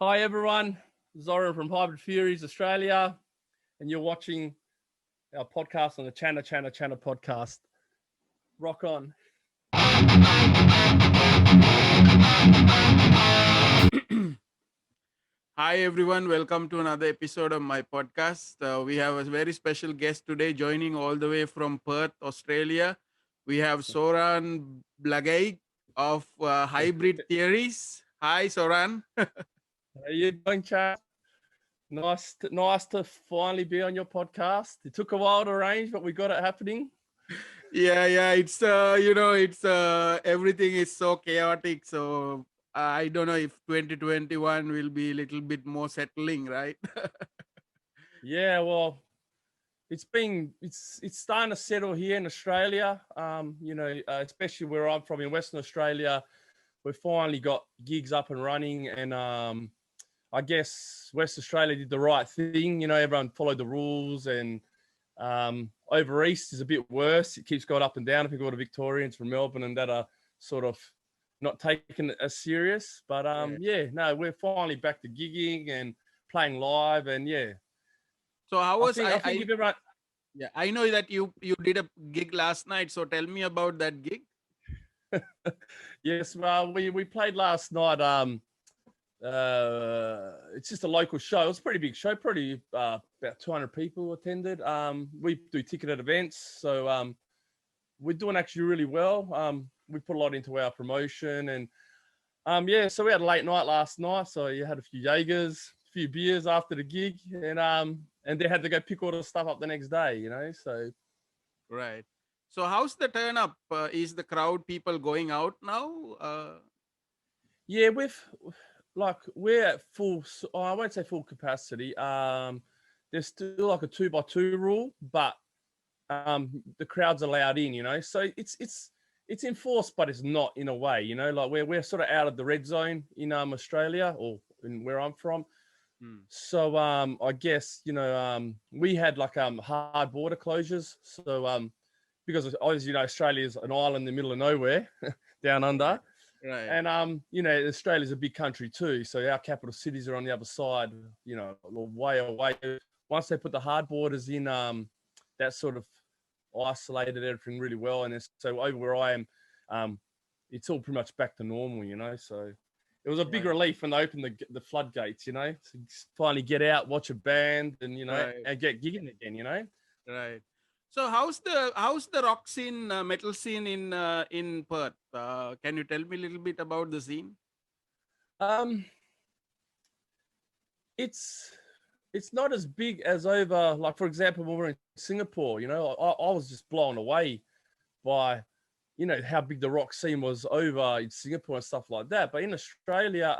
Hi everyone, Zoran from Hybrid Theoryz, Australia, and you're watching our podcast on the Channa Channa Channa podcast. Rock on. Hi everyone, welcome to another episode of my podcast. We have a very special guest today joining all the way from Perth, Australia. We have Zoran Blagaich of Hybrid Theoryz. Hi Zoran. How you doing, chat? Nice to finally be on your podcast. It took a while to arrange, but we got it happening. Yeah, it's it's everything is so chaotic. So I don't know if 2021 will be a little bit more settling, right? Yeah, well, it's starting to settle here in Australia. Especially where I'm from in Western Australia, we finally got gigs up and running, and I guess West Australia did the right thing. Everyone followed the rules, and over east is a bit worse. It keeps going up and down. I think all the Victorians from Melbourne and that are sort of not taking it as serious. But no, we're finally back to gigging and playing live, and yeah, So how I was think I think if everyone, yeah, I know that you did a gig last night. So tell me about that gig. yes, well, we played last night. It's just a local show. It was a pretty big show, pretty about 200 people attended. We do ticketed events, so we're doing actually really well. We put a lot into our promotion, and so we had a late night last night. So you had a few Jaegers, a few beers after the gig, and they had to go pick all the stuff up the next day. So Right. So how's the turn up? Is the crowd people going out now? yeah, we're at full. I won't say full capacity. There's still like a 2x2 rule, but the crowd's allowed in. So it's enforced, but it's not in a way. Like we're sort of out of the red zone in Australia or in where I'm from. Hmm. So I guess we had like hard border closures. So because obviously Australia is an island in the middle of nowhere, down under. Right. Right. And Australia's a big country too, so our capital cities are on the other side, way away. Once they put the hard borders in, that sort of isolated everything really well. And so over where I am, it's all pretty much back to normal. So it was a big Right. relief when they opened the floodgates, to finally get out, watch a band, and Right. and get gigging again. Right. So how's the rock scene, metal scene in Perth? Can you tell me a little bit about the scene? Um, it's it's not as big as over, like for example, when we were in Singapore. I was just blown away by how big the rock scene was over in Singapore and stuff like that. But in Australia,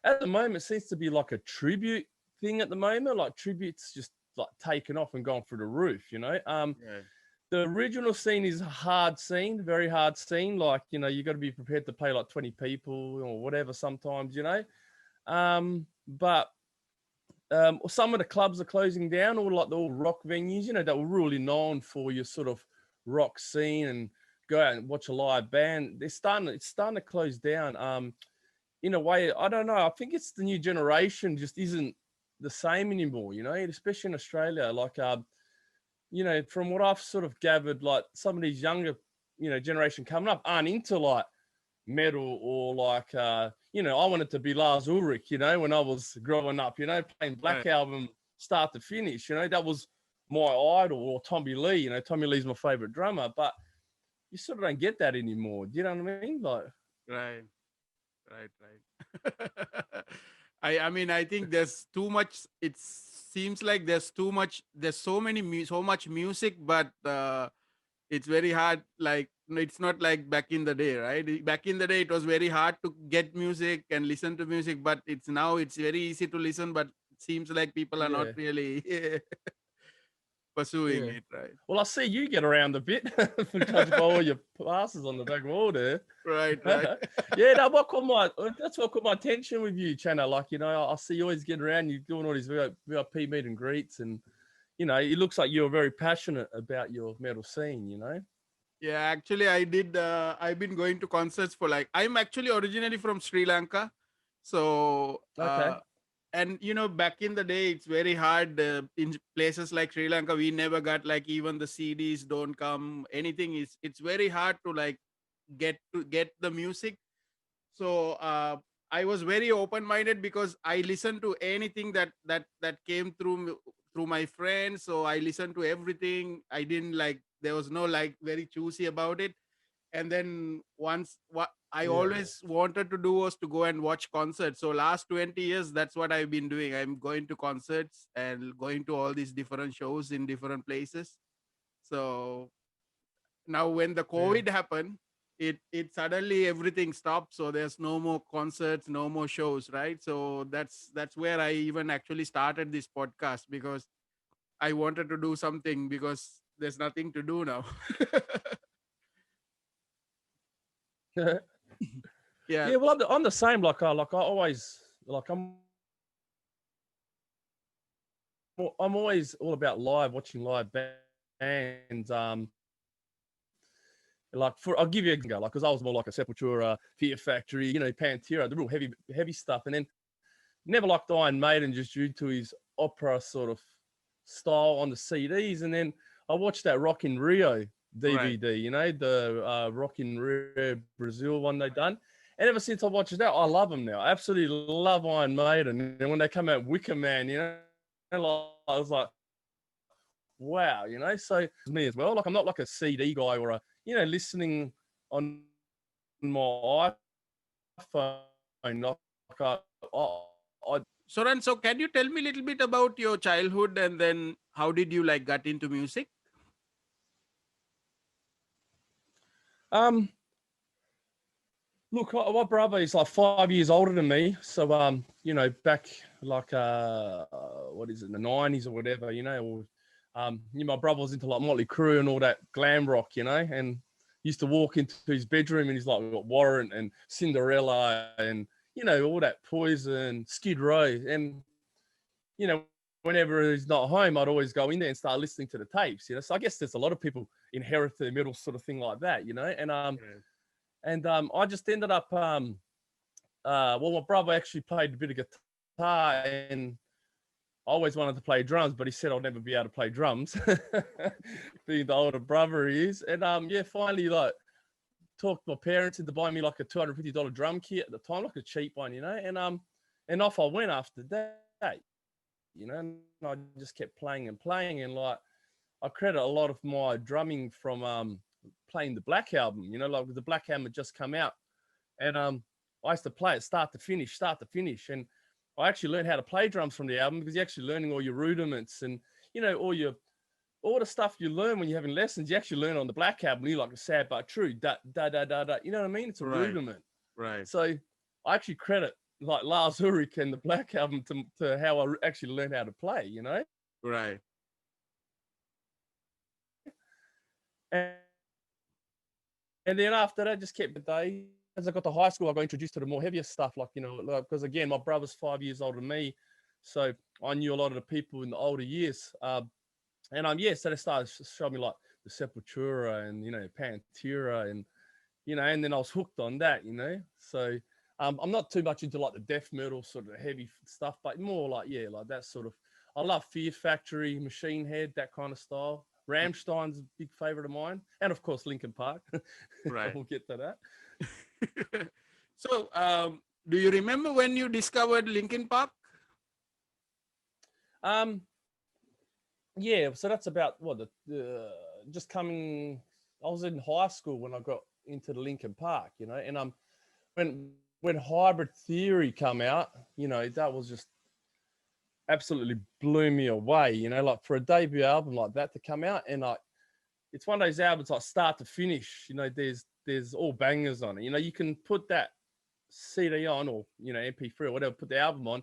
at the moment, it seems to be like a tribute thing at the moment. Like tributes just like taken off and gone through the roof. Right. The original scene is a hard scene, very hard scene. Like, you got to be prepared to play like 20 people or whatever sometimes. But some of the clubs are closing down, or like the all rock venues, that were really known for your sort of rock scene and go out and watch a live band. It's starting to close down. In a way, I don't know. I think it's the new generation just isn't the same anymore, especially in Australia. Like, from what I've sort of gathered, like some of these younger, generation coming up aren't into like metal or like I wanted to be Lars Ulrich, when I was growing up, playing Right. Black Album start to finish, that was my idol. Or Tommy Lee, Tommy Lee's my favorite drummer, but you sort of don't get that anymore. Do you know what I mean? Like, Right. Right. I mean I think there's too much. It seems like there's too much. There's so much music, but it's very hard. Like it's not like back in the day, right? Back in the day, it was very hard to get music and listen to music, but it's very easy to listen. But it seems like people are not yeah, really pursuing yeah. it, right? Well, I see you get around a bit, judging by all your passes on the back wall there. Right, right. Yeah, no, that's what caught my attention with you, Channa. Like, I see you always getting around. You're doing all these VIP meet and greets, and it looks like you're very passionate about your metal scene. Yeah, actually, I did. I've been going to concerts for like. I'm actually originally from Sri Lanka, So Okay. and back in the day, it's very hard in places like Sri Lanka. We never got like even the CDs don't come. Anything is it's very hard to like get the music. So I was very open minded because I listened to anything that came through my friends. So I listened to everything. I didn't like there was no like very choosy about it. And then once what I Yeah. always wanted to do was to go and watch concerts. So last 20 years, that's what I've been doing. I'm going to concerts and going to all these different shows in different places. So now when the Yeah. COVID happened, it suddenly everything stopped. So there's no more concerts, no more shows, right? So that's where I even actually started this podcast, because I wanted to do something because there's nothing to do now. Yeah. Yeah. Well, I'm the same. Like I always like I'm always all about watching live bands. Like I'll give you an example, like because I was more like a Sepultura, Fear Factory, Pantera, the real heavy stuff, and then never liked Iron Maiden just due to his opera sort of style on the CDs, and then I watched that Rock in Rio Right. DVD, the Rock in Rio Brazil one they done. And ever since I watched that, I love them now. I absolutely love Iron Maiden. And when they come out, Wicker Man, like, I was like, wow, So me as well. Like I'm not like a CD guy or listening on my iPhone. Like I Soran, so can you tell me a little bit about your childhood and then how did you like got into music? um look, my brother is like 5 years older than me. So back like what is it, in the 90s or whatever, or my brother was into like Motley Crue and all that glam rock, and used to walk into his bedroom and he's like got Warrant and Cinderella and all that Poison, Skid Row, and whenever he's not home, I'd always go in there and start listening to the tapes. So I guess there's a lot of people inherit the middle sort of thing like that, and I just ended up well, my brother actually played a bit of guitar, and I always wanted to play drums, but he said I'll never be able to play drums, being the older brother he is. And yeah, finally like talked my parents into buying me like a $250 drum kit at the time, like a cheap one, and off I went after that, and I just kept playing and playing, and like I credit a lot of my drumming from playing the Black album, like the Black album had just come out, and I used to play it start to finish, and I actually learned how to play drums from the album because you're actually learning all your rudiments and all the stuff you learn when you're having lessons. You actually learn on the Black album. You like a sad but true, da da da da da. You know what I mean? It's a Right. rudiment. Right. So I actually credit like Lars Ulrich and the Black album to how I actually learned how to play. Right. And, and then after that, just kept the day. As I got to high school, I got introduced to the more heavier stuff, like because again, my brother's 5 years older than me, so I knew a lot of the people in the older years. And yeah, so they started showing me like the Sepultura and Pantera and then I was hooked on that. So I'm not too much into like the death metal sort of heavy stuff, but more like like that sort of. I love Fear Factory, Machine Head, that kind of style. Rammstein's a big favorite of mine, and of course Linkin Park. Right. We'll get to that. So, do you remember when you discovered Linkin Park? Um, yeah, so that's about what just coming. I was in high school when I got into the Linkin Park, and when Hybrid Theory come out, that was just absolutely blew me away. Like for a debut album like that to come out, and like it's one of those albums like start to finish. There's all bangers on it. You can put that CD on or MP3 or whatever, put the album on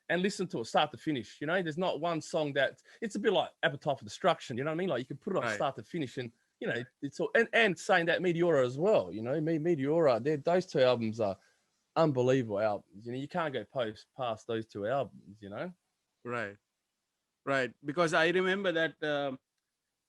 and listen to it start to finish. There's not one song that it's a bit like Appetite for Destruction. You know what I mean? Like you can put it on Right. start to finish, and it's all and saying that Meteora as well. Meteora, those two albums are unbelievable albums. You can't go past those two albums. Right. Right. Because I remember that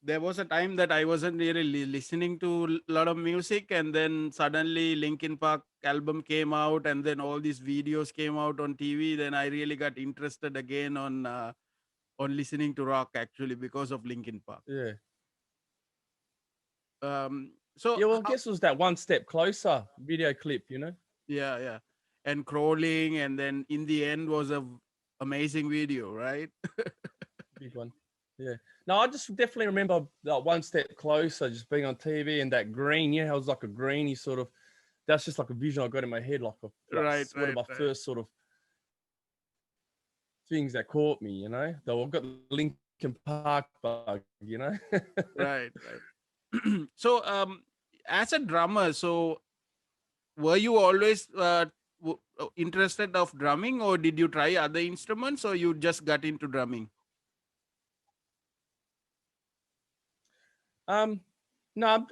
there was a time that I wasn't really listening to a lot of music, and then suddenly Linkin Park album came out, and then all these videos came out on TV. Then I really got interested again on listening to rock, actually, because of Linkin Park. Yeah. So Yeah, well, I guess it was that One Step Closer video clip, you know? yeah, yeah, and Crawling, and then in the end was a amazing video, right? Big one. Yeah. No, I just definitely remember that One Step Closer just being on TV and that green, yeah, it was like a greeny sort of, that's just like a vision I got in my head, like Right, one of right, my right. first sort of things that caught me, you know? Though I've got the Linkin Park bug, you know? Right, right. So, as a drummer, so were you always interested of drumming, or did you try other instruments, or you just got into drumming? No, I've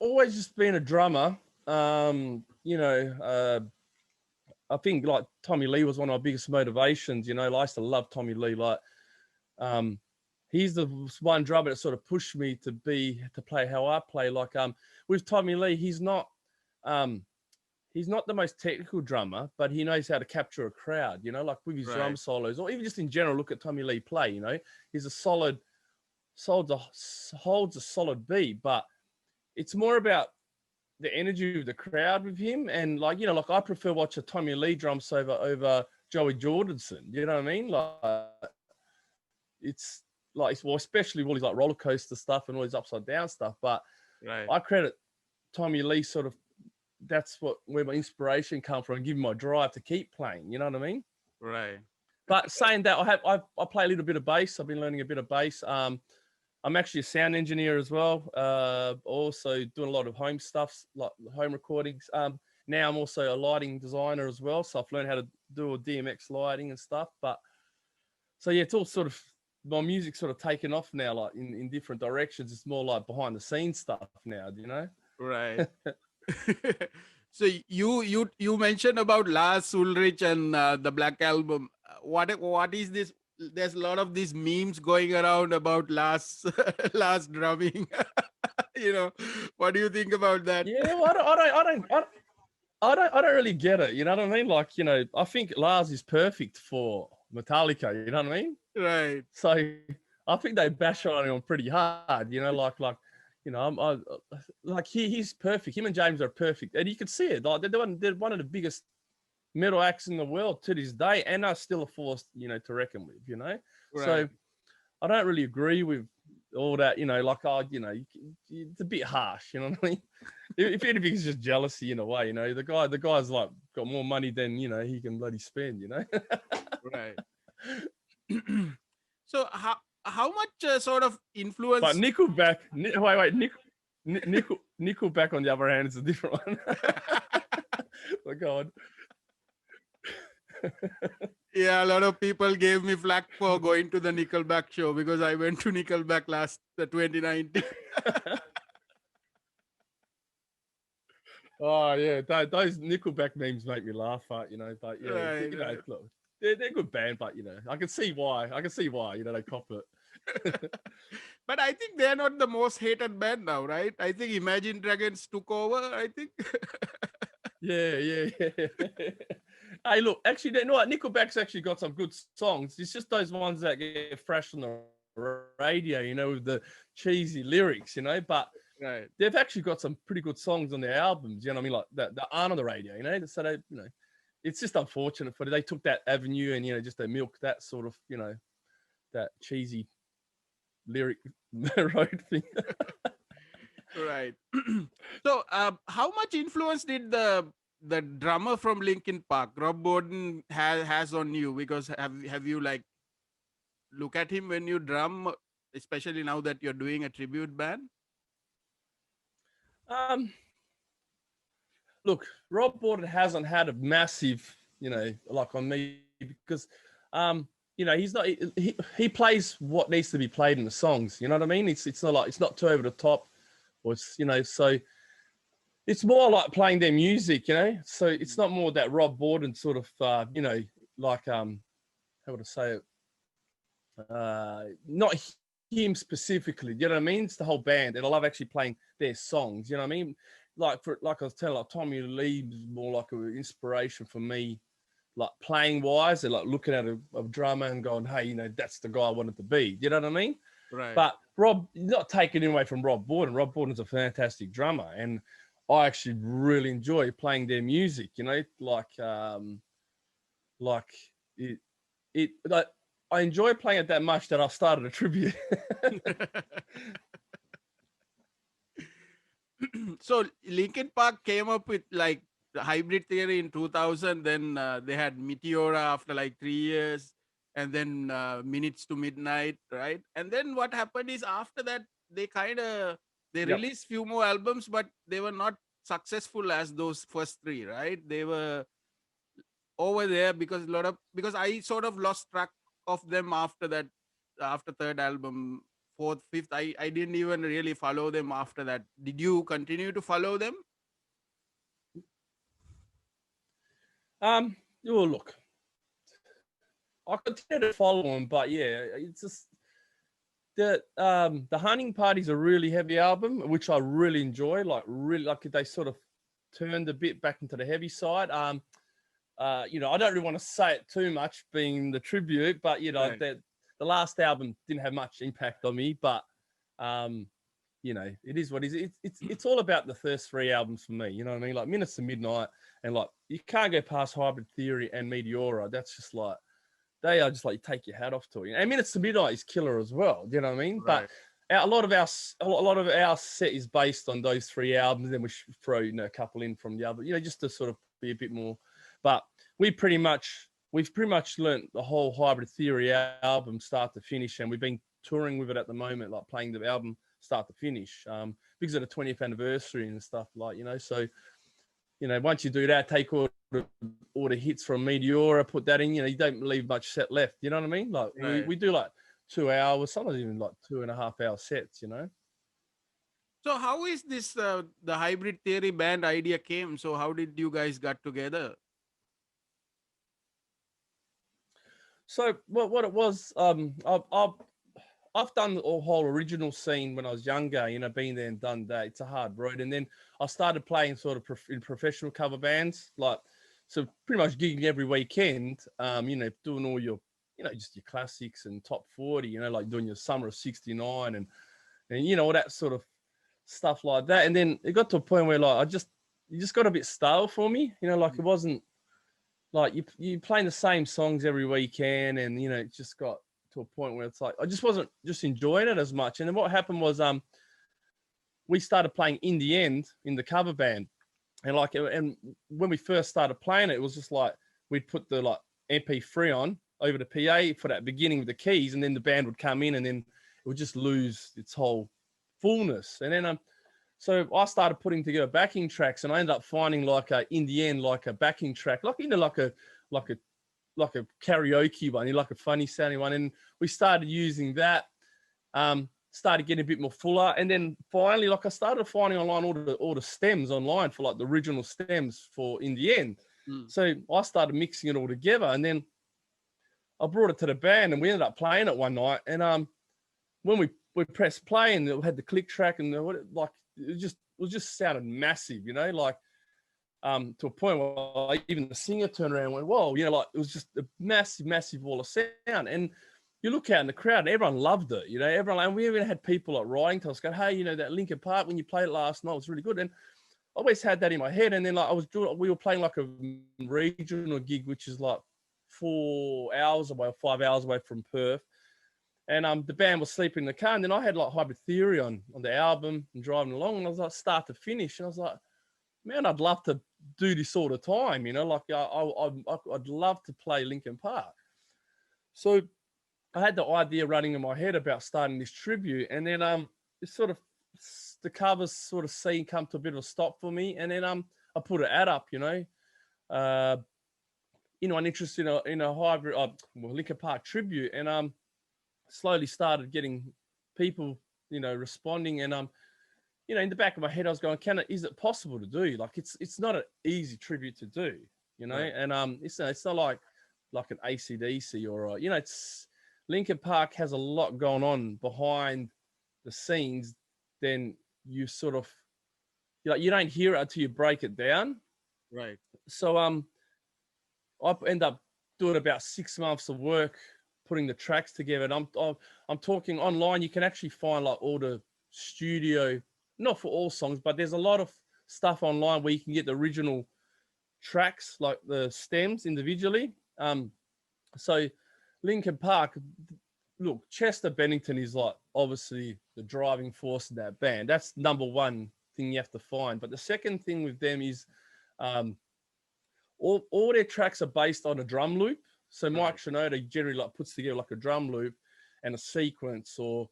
always just been a drummer. You know, I think like Tommy Lee was one of my biggest motivations. You know, I used to love Tommy Lee. Like, he's the one drummer that sort of pushed me to play how I play. Like, with Tommy Lee, he's not the most technical drummer, but he knows how to capture a crowd. You know, like with his drum Right, solos, or even just in general. Look at Tommy Lee play. You know, he's holds a solid beat, but it's more about the energy of the crowd with him. And like, you know, like I prefer watch a Tommy Lee drum solo over Joey Jordison. You know what I mean? Like, it's like, well, especially all his like roller coaster stuff and all his upside down stuff. But right, I credit Tommy Lee sort of, that's where my inspiration come from, and give me my drive to keep playing. You know what I mean? right. But saying that, I play a little bit of bass. I've been learning a bit of bass. I'm actually a sound engineer as well. Also doing a lot of home stuff, like home recordings. Now I'm also a lighting designer as well. So I've learned how to do a DMX lighting and stuff. But so yeah, it's all sort of, my music's sort of taken off now, like in different directions. It's more like behind the scenes stuff now, you know? Right. So you mentioned about Lars Ulrich and the Black Album. What is this? There's a lot of these memes going around about Lars Lars drumming. You know, what do you think about that? Yeah, well, I don't really get it. You know what I mean? Like, you know, I think Lars is perfect for Metallica. You know what I mean? Right. So I think they bash on him pretty hard. You know, like you know, like he's perfect. Him and James are perfect, and you can see it. Like they're one of the biggest metal acts in the world to this day, and are still a force, you know, to reckon with. You know, Right. so I don't really agree with all that. You know, like you know, it's a bit harsh. You know what I mean? If anything, it's just jealousy in a way. You know, the guy's like got more money than, you know, he can bloody spend. You know. Right. So how much sort of But influence? Nickelback, Nickelback on the other hand is a different one. Oh God. Yeah, a lot of people gave me flack for going to the Nickelback show because I went to Nickelback last 2019. Oh yeah, those Nickelback memes make me laugh at, you know. But yeah, Right, you know, right. look, they're a good band, but you know, I can see why. You know, they cop it. But I think they're not the most hated band now, right? I think Imagine Dragons took over, I think. Yeah. Hey, look, actually, you know what? Nickelback's actually got some good songs. It's just those ones that get fresh on the radio, you know, with the cheesy lyrics, you know. But Right. they've actually got some pretty good songs on their albums, you know what I mean? Like that aren't on the radio, you know. So they, you know, it's just unfortunate for them. They took that avenue and, you know, just they milked that sort of, you know, that cheesy lyric road thing. Right. So, how much influence did the drummer from Linkin Park, Rob Borden, has on you? Because have you like look at him when you drum, especially now that you're doing a tribute band? um, Look, Rob Borden hasn't had a massive, you know, like on me because, you know, he's not. He plays what needs to be played in the songs. You know what I mean? It's not like, it's not too over the top, or it's, you know, so it's more like playing their music. You know, so it's not more that Rob Borden sort of, you know, like how would I say it? Not him specifically. You know what I mean? It's the whole band, and I love actually playing their songs. You know what I mean? Like I was telling, like Tommy Lee's more like an inspiration for me, like playing wise, and like looking at a drummer and going, hey, you know, that's the guy I wanted to be. You know what I mean? Right. But Rob, not taking it away from Rob Borden. Rob Borden's a fantastic drummer, and I actually really enjoy playing their music. You know, like I enjoy playing it that much that I've started a tribute. So Linkin Park came up with like the Hybrid Theory in 2000. Then they had Meteora after like 3 years, and then Minutes to Midnight, right? And then what happened is after that they Yep. released few more albums, but they were not successful as those first three, right? They were over there because I sort of lost track of them after that, after third album, fourth, fifth. I didn't even really follow them after that. Did you continue to follow them? Oh, look, I continue to follow them, but yeah, it's just the Hunting Party's a really heavy album, which I really enjoy. Like really, like they sort of turned a bit back into the heavy side. You know, I don't really want to say it too much, being the tribute, but you know, Right. that the last album didn't have much impact on me. But you know, it is what it is. It's all about the first three albums for me. You know what I mean? Like Minutes to Midnight, and like you can't go past Hybrid Theory and Meteora. That's just like they are just like you take your hat off to. And Minutes to Midnight is killer as well. You know what I mean? Right. But a lot of our set is based on those three albums. Then we should throw, you know, a couple in from the other, you know, just to sort of be a bit more. But we've pretty much learnt the whole Hybrid Theory album start to finish, and we've been touring with it at the moment, like playing the album start to finish, because of the 20th anniversary and stuff, like, you know. So, you know, once you do that, take all the hits from Meteora, put that in, you know, you don't leave much set left. You know what I mean? Like Right. we do like 2 hours, sometimes even like 2.5 hour sets, you know. So how is this the Hybrid Theory band idea came? So how did you guys got together? So what it was, I've done the whole original scene when I was younger, you know, been there and done that. It's a hard road. And then I started playing sort of in professional cover bands, like, so pretty much gigging every weekend, you know, doing all your, you know, just your classics and top 40, you know, like doing your summer of 69 and you know, all that sort of stuff like that. And then it got to a point where like, you just got a bit stale for me, you know, like it wasn't like you playing the same songs every weekend, and you know, it just got to a point where it's like I just wasn't just enjoying it as much. And then what happened was we started playing In the End in the cover band, and when we first started playing it was just like we'd put the like MP3 on over the PA for that beginning with the keys, and then the band would come in, and then it would just lose its whole fullness. And then so I started putting together backing tracks, and I ended up finding like In the End, like a backing track, like, you know, like a karaoke one, like a funny sounding one. And we started using that, started getting a bit more fuller. And then finally, like I started finding online all the stems online for like the original stems for In the End. So I started mixing it all together, and then I brought it to the band, and we ended up playing it one night. And when we pressed play, and it had the click track, and like it was just sounded massive, you know, like to a point where even the singer turned around and went, whoa, you know, like it was just a massive wall of sound. And you look out in the crowd and everyone loved it, you know, and we even had people like writing to us going, hey, you know, that Linkin Park, when you played it last night, was really good. And I always had that in my head. And then like we were playing like a regional gig, which is like 4 hours away or 5 hours away from Perth. And the band was sleeping in the car, and then I had like Hybrid Theory on the album and driving along, and I was like start to finish, and I was like, man, I'd love to do this all the time, you know, like I'd love to play Linkin Park. So I had the idea running in my head about starting this tribute, and then it's sort of the covers sort of scene come to a bit of a stop for me, and then I put an ad up, you know, I'm interested in a hybrid Linkin Park tribute, and slowly started getting people, you know, responding, and you know, in the back of my head, I was going, is it possible to do? Like, it's not an easy tribute to do, you know, right. And it's not like an AC/DC or, you know, it's Linkin Park has a lot going on behind the scenes, then you sort of, you don't hear it until you break it down. Right. So I end up doing about 6 months of work putting the tracks together. And I'm talking online. You can actually find like all the studio, not for all songs, but there's a lot of stuff online where you can get the original tracks, like the stems individually. So Linkin Park, look, Chester Bennington is like obviously the driving force in that band. That's number one thing you have to find. But the second thing with them is all their tracks are based on a drum loop. So Mike Shinoda generally like puts together like a drum loop and a sequence, or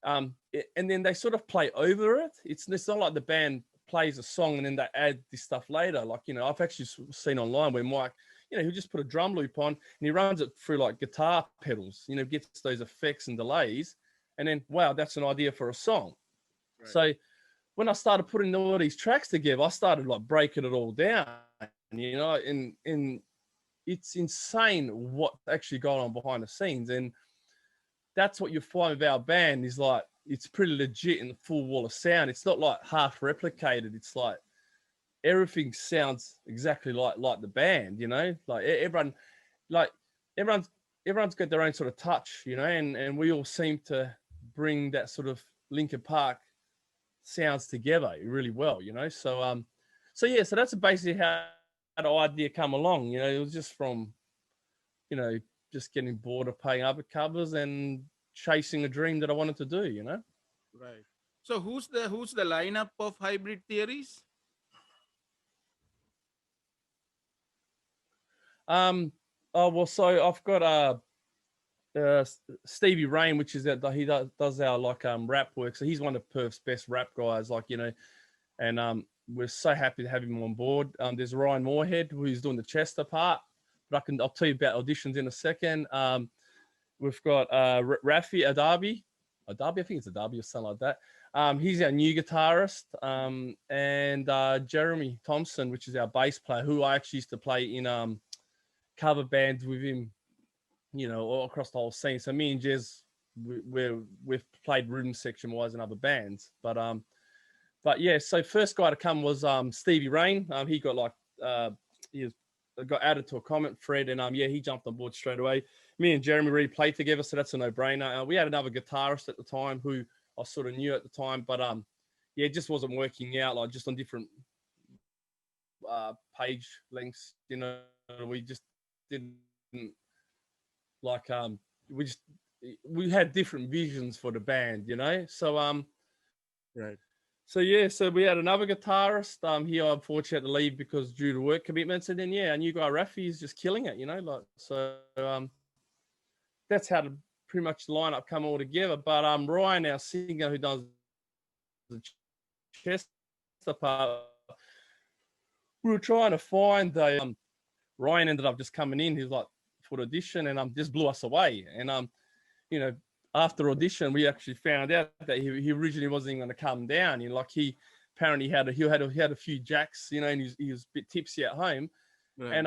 and then they sort of play over it. It's not like the band plays a song and then they add this stuff later. Like, I've actually seen online where Mike, he'll just put a drum loop on and he runs it through like guitar pedals, gets those effects and delays. And then, wow, that's an idea for a song. Right. So when I started putting all these tracks together, I started like breaking it all down, and it's insane what actually going on behind the scenes. And that's what you find with our band is like, it's pretty legit in the full wall of sound. It's not like half replicated. It's like everything sounds exactly like the band, like everyone's got their own sort of touch, and we all seem to bring that sort of Linkin Park sounds together really well, so that's basically how the idea come along. It was just from, just getting bored of playing other covers and chasing a dream that I wanted to do, Right. So who's the lineup of Hybrid Theoryz? So I've got Stevie Rain, which is that he does our rap work. So he's one of Perth's best rap guys, and we're so happy to have him on board. There's Ryan Moorhead, who's doing the Chester part, but I'll tell you about auditions in a second. We've got Rafi Adabi, I think it's Adabi or something like that. He's our new guitarist, and Jeremy Thompson, which is our bass player, who I actually used to play in cover bands with him, all across the whole scene. So me and Jez, we've played rhythm section wise in other bands, but yeah. So first guy to come was Stevie Rain. He got he got added to a comment thread, and he jumped on board straight away. Me and Jeremy really played together, so that's a no-brainer. We had another guitarist at the time who I sort of knew at the time, but it just wasn't working out. Like just on different page lengths, we just didn't we had different visions for the band, So right. So we had another guitarist. He unfortunately had to leave because due to work commitments, and then our new guy Rafi is just killing it, that's how pretty much the lineup come all together. But Ryan, our singer who does the Chester part, we were trying to find Ryan ended up just coming in. He's like for the audition, and just blew us away. And after audition, we actually found out that he originally wasn't going to come down. He apparently had a few jacks, and he was a bit tipsy at home, right.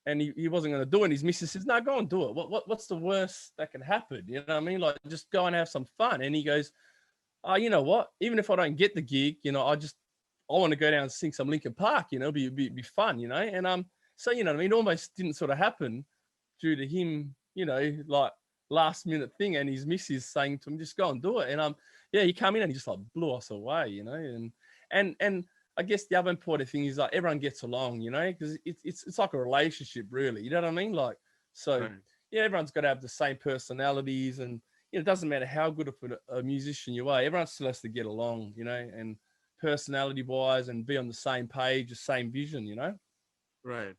And he wasn't going to do it. And his missus says, "No, go and do it. What's the worst that can happen? You know what I mean? Like, just go and have some fun." And he goes, "Oh, you know what? Even if I don't get the gig, I want to go down and sing some Linkin Park. Be fun, And so it almost didn't sort of happen due to him, last minute thing, and his missus saying to him, "Just go and do it." And he came in and he just blew us away, and I guess the other important thing is everyone gets along, because it's like a relationship, really. You know what I mean? Right. Everyone's got to have the same personalities, and it doesn't matter how good of a musician you are. Everyone still has to get along, and personality wise, and be on the same page, the same vision, Right.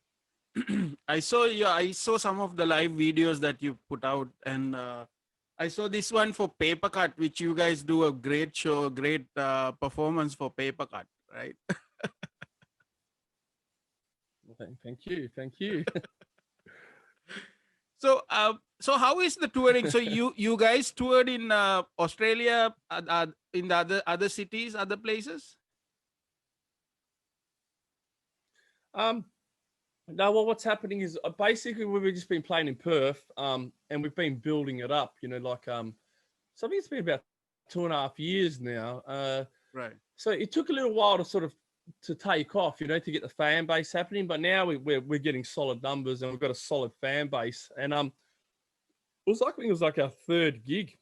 I saw some of the live videos that you put out, and I saw this one for Paper Cut, which you guys do a great show, great performance for Paper Cut, right? Thank you. So how is the touring? So you guys toured in Australia, in the other cities, other places? No, well, what's happening is basically we've just been playing in Perth, and we've been building it up. So I think it's been about 2.5 years now. Right. So it took a little while to sort of to take off, to get the fan base happening. But now we're getting solid numbers and we've got a solid fan base. And I think it was like our third gig.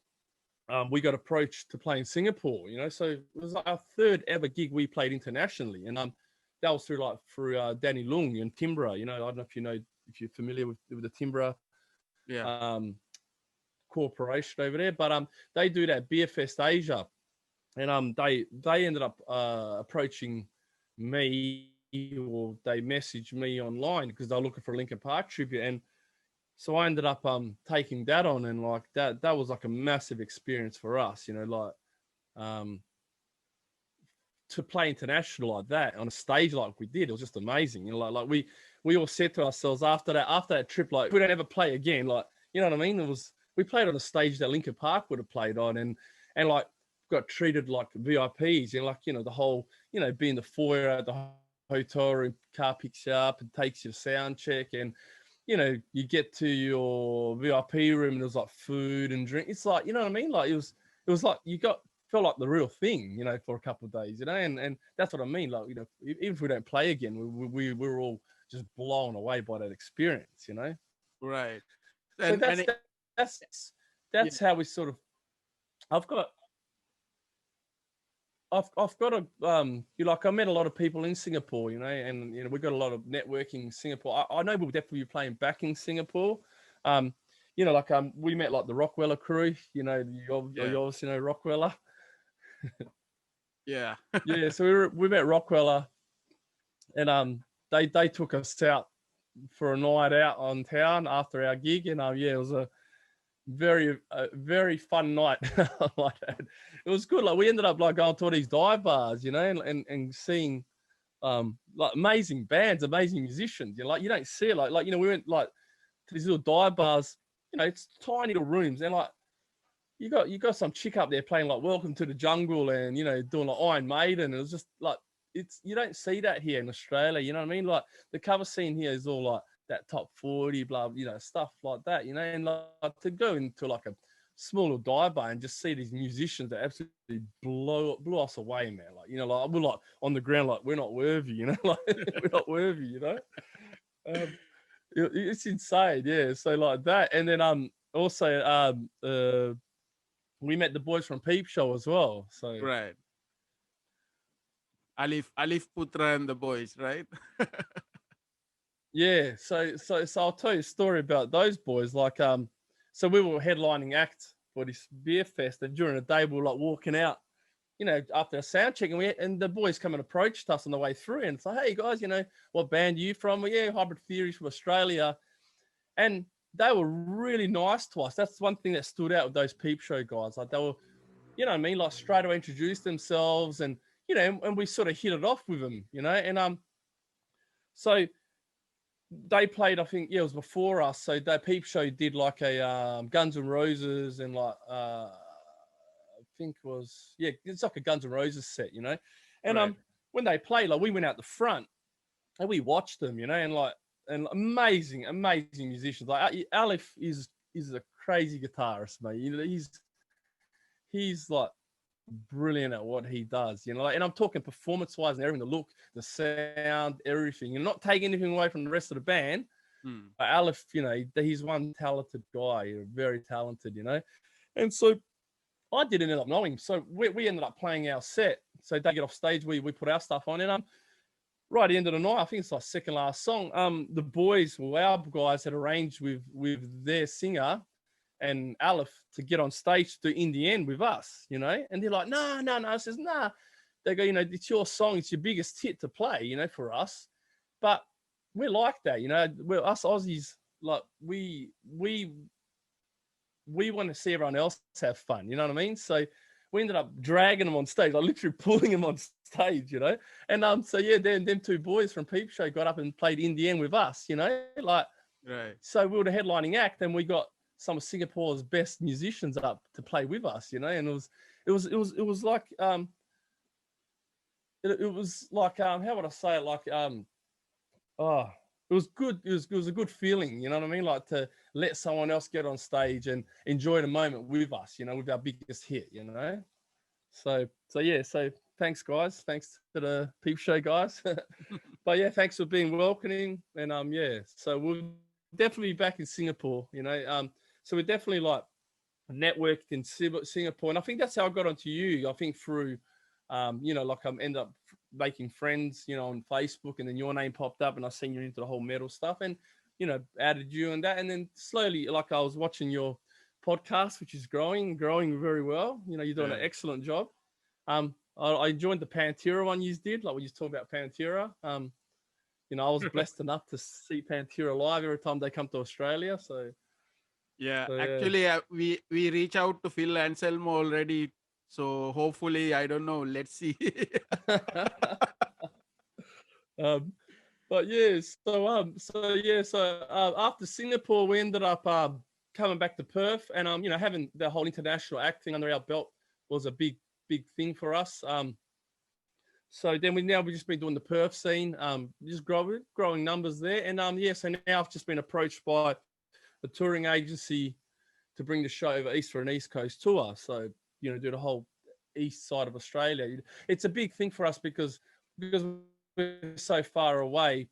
We got approached to play in Singapore, so it was like our third ever gig we played internationally, and that was through Danny Lung and Timbra. I don't know if you're familiar with the Timbra Yeah. corporation over there, but they do that Beerfest Asia, and they ended up approaching me, or they messaged me online because they're looking for a Linkin Park tribute, and so I ended up taking that on, and like that was like a massive experience for us, um, to play international like that on a stage like we did. It was just amazing. Like we all said to ourselves after that trip, like, if we don't ever play again, like, you know what I mean? We played on a stage that Linkin Park would have played on, and like got treated like VIPs, the whole, being the foyer at the hotel room, car picks you up and takes you to sound check, and you get to your VIP room and there's like food and drink. It's like, you know what I mean? Like it was like felt like the real thing, for a couple of days, and that's what I mean. Like, even if we don't play again, we were all just blown away by that experience. Right. So And yeah. that's how we sort of. I've got I met a lot of people in Singapore, and we've got a lot of networking in Singapore. I know we'll definitely be playing back in Singapore. We met like the Rockweller crew. You obviously know Rockweller. Yeah. Yeah, so we met Rockwell, and they took us out for a night out on town after our gig, and it was a very fun night. Like that. It was good. Like, we ended up like going to all these dive bars, and seeing like amazing bands, amazing musicians. Like, you don't see it like we went like to these little dive bars. It's tiny little rooms, and like you got some chick up there playing like Welcome to the Jungle, and doing like Iron Maiden. It was just like, you don't see that here in Australia. You know what I mean? Like, the cover scene here is all like that top 40, blah, stuff like that. And like to go into like a small little dive bar and just see these musicians that absolutely blew us away, man. Like, like we're like on the ground, like we're not worthy, like we're not worthy, it's insane, yeah. So like that, and then also we met the boys from Peep Show as well. So Right. Alif Putra and the boys, right? yeah, so I'll tell you a story about those boys. Like, so we were headlining act for this beer fest, and during the day we were like walking out, after a sound check, and the boys come and approached us on the way through and say, "Hey guys, what band are you from?" Well, yeah, Hybrid Theoryz from Australia, and they were really nice to us. That's one thing that stood out with those Peep Show guys. Like, they were, you know what I mean, like straight away introduced themselves, and and we sort of hit it off with them, and so they played, I think, yeah, it was before us. So that Peep Show did like a Guns N' Roses, and like I think it was, yeah, it's like a Guns N' Roses set, and Right. when they played, like, we went out the front and we watched them, and amazing musicians. Like, Aleph is a crazy guitarist, mate. He's like brilliant at what he does, like, and I'm talking performance wise and everything, the look, the sound, everything, and not taking anything away from the rest of the band. Aleph, he's one talented guy, very talented, and so I didn't end up knowing him. So we ended up playing our set. So they get off stage, we put our stuff on, and right at the end of the night, I think it's like second last song, the boys, well, our guys had arranged with their singer and Aleph to get on stage to In the End with us, and they're like, no. I says, nah. They go, it's your song, it's your biggest hit to play, for us. But we're like that, we're us Aussies, like we want to see everyone else have fun, you know what I mean? So we ended up dragging them on stage, like literally pulling them on stage, and so yeah, then them two boys from Peep Show got up and played In the End with us, like, Right. so we were the headlining act, and we got some of Singapore's best musicians up to play with us, and it was like it was like how would I say it, like it was good. It was a good feeling, you know what I mean? Like to let someone else get on stage and enjoy the moment with us, you know, with our biggest hit, you know. So yeah. So thanks, guys. Thanks to the Peep Show guys. But yeah, thanks for being welcoming. And yeah. So we'll definitely be back in Singapore, you know. So we're definitely like networked in Singapore, and I think that's how I got onto you. I think through, you know, like I end up making friends, you know, on Facebook, and then your name popped up, and I seen you into the whole metal stuff, and you know, added you and that, and then slowly, like I was watching your podcast, which is growing very well. You know, you're doing an excellent job. I joined the Pantera one you did, like when you talking about Pantera. You know, I was blessed enough to see Pantera live every time they come to Australia. So Yeah, yeah. actually, we reach out to Phil Anselmo already. So hopefully, I don't know. Let's see. um, but yeah, so after Singapore, we ended up coming back to Perth, and you know, having the whole international acting under our belt was a big thing for us. So then we've just been doing the Perth scene, just growing numbers there, and yeah, so now I've just been approached by a touring agency to bring the show over east for an East Coast tour. So you know, do the whole east side of Australia. It's a big thing for us because we're so far away.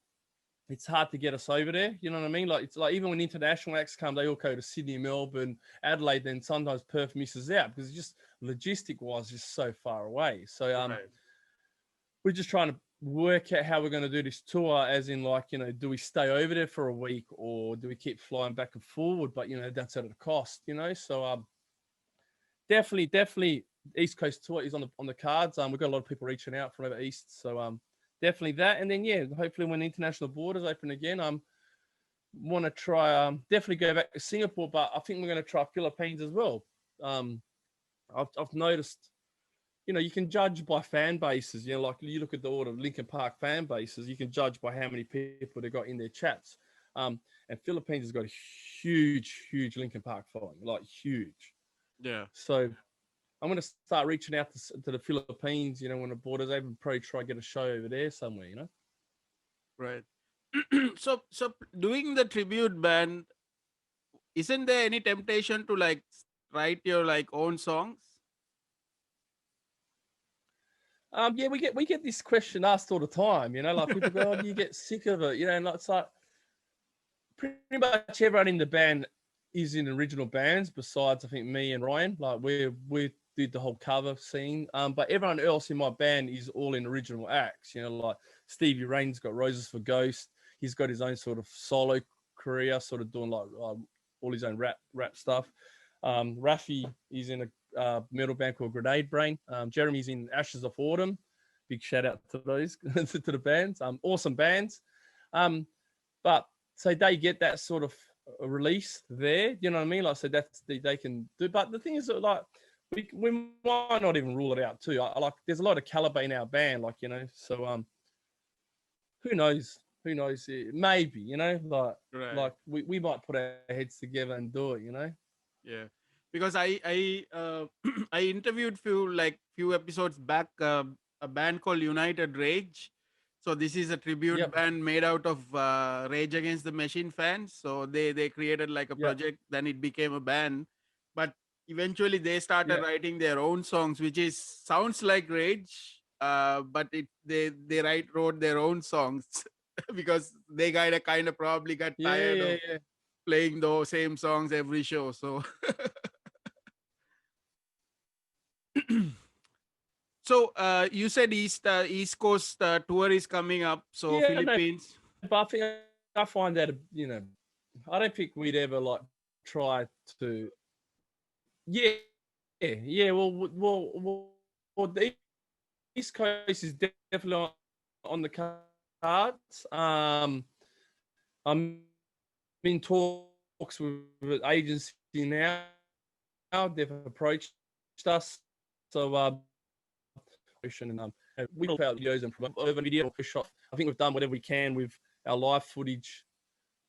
It's hard to get us over there. You know what I mean? Like it's like even when international acts come, they all go to Sydney, Melbourne, Adelaide. Then sometimes Perth misses out because it's just logistic wise, just so far away. So Right. we're just trying to work out how we're going to do this tour, as in like, you know, do we stay over there for a week or do we keep flying back and forward? But you know, that's at a cost, you know. So definitely East Coast tour is on the cards. We've got a lot of people reaching out from over east. So definitely that. And then yeah, hopefully when the international borders open again, want to try definitely go back to Singapore, but I think we're going to try Philippines as well. I've noticed, you know, you can judge by fan bases. You know, like you look at all the Linkin Park fan bases, you can judge by how many people they got in their chats. And Philippines has got a huge Linkin Park following, like huge. Yeah. So I'm going to start reaching out to the Philippines, you know, when the borders open, probably try to get a show over there somewhere, you know. Right. So doing the tribute band, isn't there any temptation to like write your like own songs? Yeah, we get this question asked all the time, you know, like people go, "Oh, do you get sick of it?" You know, and it's like pretty much everyone in the band is in original bands, besides I think me and Ryan. Like we did the whole cover scene, but everyone else in my band is all in original acts. You know, like Stevie Rain's got Roses for Ghost. He's got his own sort of solo career, sort of doing like all his own rap stuff. Rafi is in a metal band called Grenade Brain. Jeremy's in Ashes of Autumn. Big shout out to those to the bands. Awesome bands. But so they get that sort of release there. You know what I mean? Like so that's they can do. But the thing is that like we might not even rule it out too. I like there's a lot of caliber in our band, like you know. So who knows? Who knows? Maybe you know, like we might put our heads together and do it. You know. Yeah, because I I interviewed few episodes back a band called United Rage. So this is a tribute Yep. band made out of Rage Against the Machine fans. So they created like a Yep. project, then it became a band. But eventually they started Yep. writing their own songs, which is sounds like Rage, but they wrote their own songs because they kind of probably got tired of Yeah. playing the same songs every show. So, so you said East Coast tour is coming up. So Yeah. No, Philippines. but I think I find that you know, I don't think we'd ever like try to. Yeah. Yeah. Well, the East Coast is definitely on the cards. I'm in talks with an agency now. They've approached us, so we talk about videos and urban video shot. I think we've done whatever we can with our live footage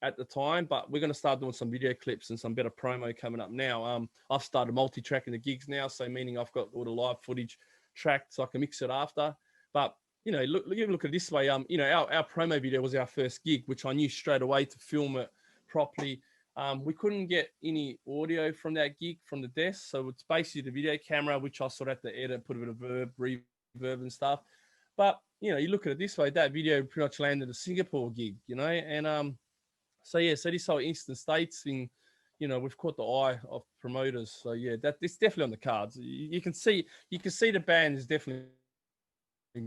at the time, but we're going to start doing some video clips and some better promo coming up now. I've started multi-tracking the gigs now, so meaning I've got all the live footage tracked so I can mix it after. But you know, look at it this way. You know, our promo video was our first gig, which I knew straight away to film it properly. We couldn't get any audio from that gig from the desk, so it's basically the video camera, which I sort of had to edit, put a bit of reverb and stuff. But you know, you look at it this way, that video pretty much landed a Singapore gig, you know, and so yeah, so this whole Eastern States thing, you know, we've caught the eye of promoters. So yeah, it's definitely on the cards. You can see the band is definitely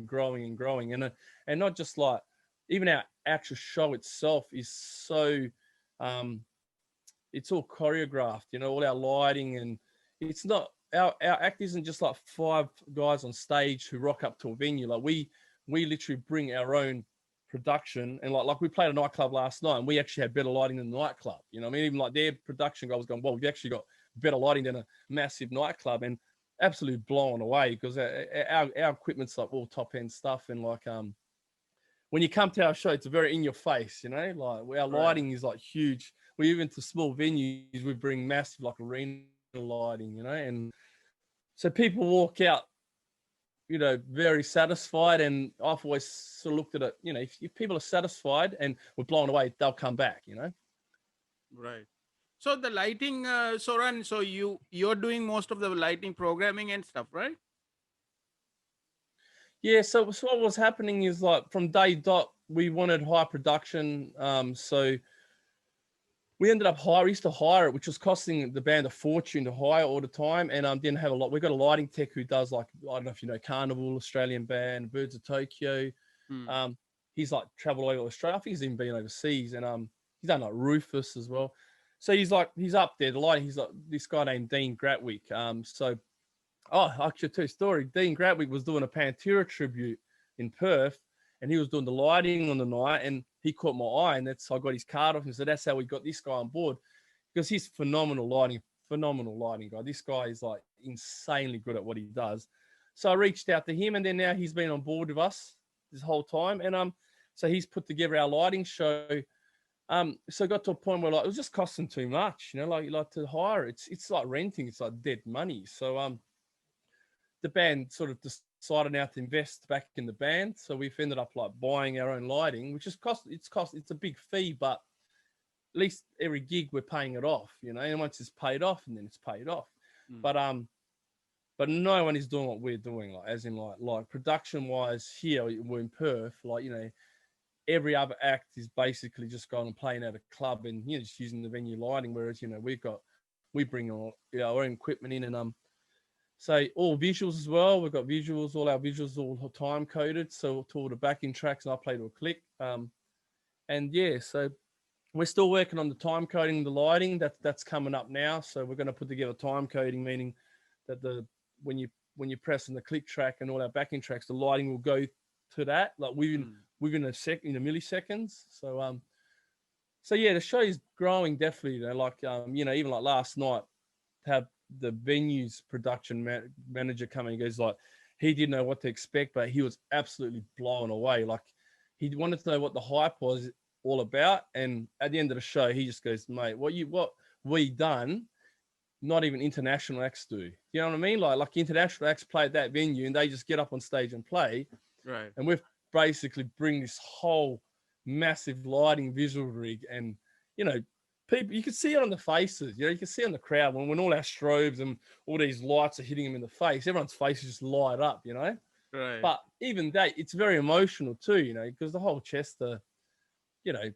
growing and growing, and not just like, even our actual show itself is so it's all choreographed, you know, all our lighting, and it's not our act isn't just like 5 guys on stage who rock up to a venue. Like we literally bring our own production, and like we played a nightclub last night and we actually had better lighting than the nightclub, you know what I mean? Even like their production guy was going, well, we've actually got better lighting than a massive nightclub, and absolutely blown away because our equipment's like all top end stuff. And like when you come to our show, it's very in your face, you know, like our lighting is like huge. We even to small venues, we bring massive like arena lighting, you know, and so people walk out, you know, very satisfied. And I've always sort of looked at it, you know, if people are satisfied and we're blown away, they'll come back, you know. Right. So the lighting, Soran, so you're doing most of the lighting programming and stuff, right? Yeah, so what was happening is like from day dot, we wanted high production. So we ended up we used to hire it, which was costing the band a fortune to hire all the time. And didn't have a lot. We've got a lighting tech who does like, I don't know if you know Carnival, Australian band, Birds of Tokyo. He's like traveled all over Australia. I think he's even been overseas, and he's done like Rufus as well. So he's up there. The lighting, he's like this guy named Dean Gratwick. Actually, true story. Dean Gratwick was doing a Pantera tribute in Perth, and he was doing the lighting on the night, and he caught my eye, and I got his card off him. So that's how we got this guy on board, because he's phenomenal lighting guy. This guy is like insanely good at what he does. So I reached out to him, and then now he's been on board with us this whole time, and so he's put together our lighting show. So it got to a point where like it was just costing too much, you know, like to hire. It's like renting. It's like dead money. So the band sort of decided now to invest back in the band. So we've ended up like buying our own lighting, which is it's a big fee, but at least every gig we're paying it off, you know, and once it's paid off, and then it's paid off. But no one is doing what we're doing, like as in like production wise here we're in Perth, like, you know, every other act is basically just going and playing at a club and, you know, just using the venue lighting. Whereas, you know, we bring all, you know, our own equipment in, and so all visuals as well. We've got visuals, all our visuals all time coded. So to all the backing tracks, and I play to a click. And yeah, so we're still working on the time coding, the lighting. That's coming up now. So we're going to put together time coding, meaning that when you press on the click track and all our backing tracks, the lighting will go to that, like within a milliseconds. So yeah, the show is growing definitely. You know, like you know, even like last night, to have the venue's production manager coming, he goes like, he didn't know what to expect, but he was absolutely blown away. Like he wanted to know what the hype was all about, and at the end of the show, he just goes, mate, what we done, not even international acts do. You know what I mean? Like international acts play at that venue and they just get up on stage and play. Right. And we've basically bring this whole massive lighting visual rig, and, you know, people, you can see it on the faces, you know, you can see on the crowd when all our strobes and all these lights are hitting them in the face, everyone's faces just light up, you know? Right. But even that, it's very emotional too, you know, because the whole Chester, you know,